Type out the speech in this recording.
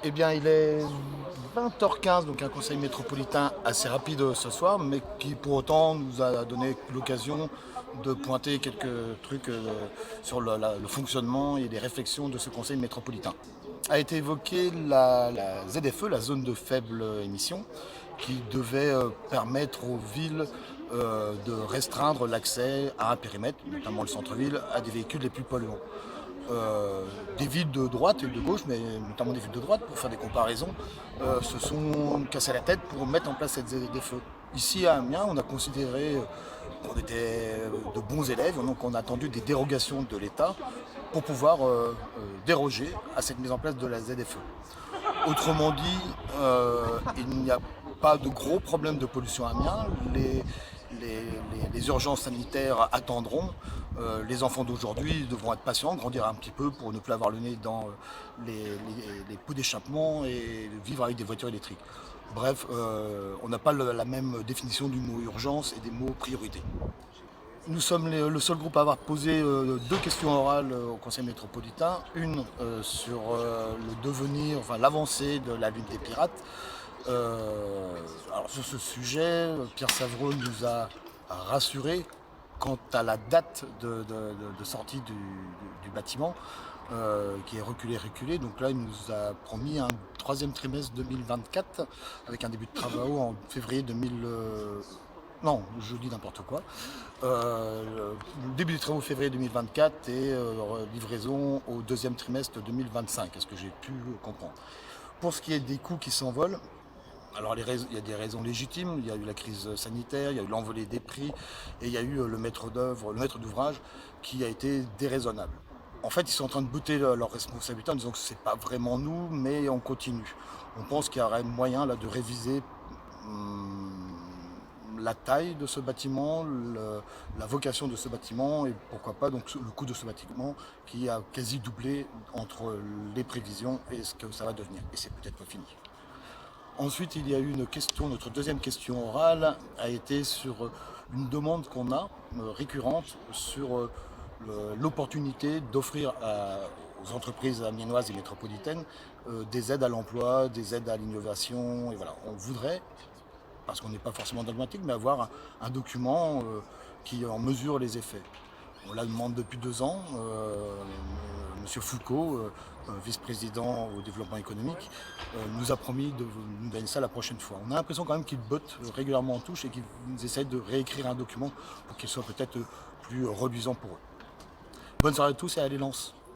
Eh bien, il est 20h15, donc un conseil métropolitain assez rapide ce soir, mais qui pour autant nous a donné l'occasion de pointer quelques trucs sur le fonctionnement et les réflexions de ce conseil métropolitain. A été évoquée la ZFE, la zone de faible émission, qui devait permettre aux villes de restreindre l'accès à un périmètre, notamment le centre-ville, à des véhicules les plus polluants. Des villes de droite et de gauche, mais notamment des villes de droite, pour faire des comparaisons, se sont cassés la tête pour mettre en place cette ZFE. Ici à Amiens, on a considéré qu'on était de bons élèves, donc on a attendu des dérogations de l'État pour pouvoir déroger à cette mise en place de la ZFE. Autrement dit, il n'y a pas de gros problèmes de pollution à Amiens. Les urgences sanitaires attendront. Les enfants d'aujourd'hui devront être patients, grandir un petit peu pour ne plus avoir le nez dans les pots d'échappement et vivre avec des voitures électriques. Bref, on n'a pas la même définition du mot urgence et des mots priorité. Nous sommes le seul groupe à avoir posé deux questions orales au Conseil métropolitain. Une sur le devenir, enfin l'avancée de la lutte des pirates. Alors sur ce sujet, Pierre Savreau nous a rassuré quant à la date de sortie du bâtiment, qui est reculé. Donc là, il nous a promis un troisième trimestre 2024 avec un début de travaux en février 2000. Non, je dis n'importe quoi. Le début des travaux février 2024 et livraison au deuxième trimestre 2025, est-ce que j'ai pu comprendre. Pour ce qui est des coûts qui s'envolent, alors il y a des raisons légitimes, il y a eu la crise sanitaire, il y a eu l'envolée des prix et il y a eu le maître d'ouvrage qui a été déraisonnable. En fait, ils sont en train de bouter leur responsabilité en disant que c'est pas vraiment nous, mais on continue. On pense qu'il y aurait moyen là de réviser la taille de ce bâtiment, la vocation de ce bâtiment et pourquoi pas donc le coût de ce bâtiment qui a quasi doublé entre les prévisions et ce que ça va devenir. Et c'est peut-être pas fini. Ensuite, il y a eu une question, notre deuxième question orale a été sur une demande qu'on a récurrente sur l'opportunité d'offrir aux entreprises amiénoises et métropolitaines des aides à l'emploi, des aides à l'innovation. Et voilà, on voudrait, parce qu'on n'est pas forcément dogmatique, mais avoir un document qui en mesure les effets. On la demande depuis 2 ans. Monsieur Foucault, vice-président au développement économique, nous a promis de nous donner ça la prochaine fois. On a l'impression quand même qu'il botte régulièrement en touche et qu'ils essaient de réécrire un document pour qu'il soit peut-être plus reluisant pour eux. Bonne soirée à tous et allez Lens.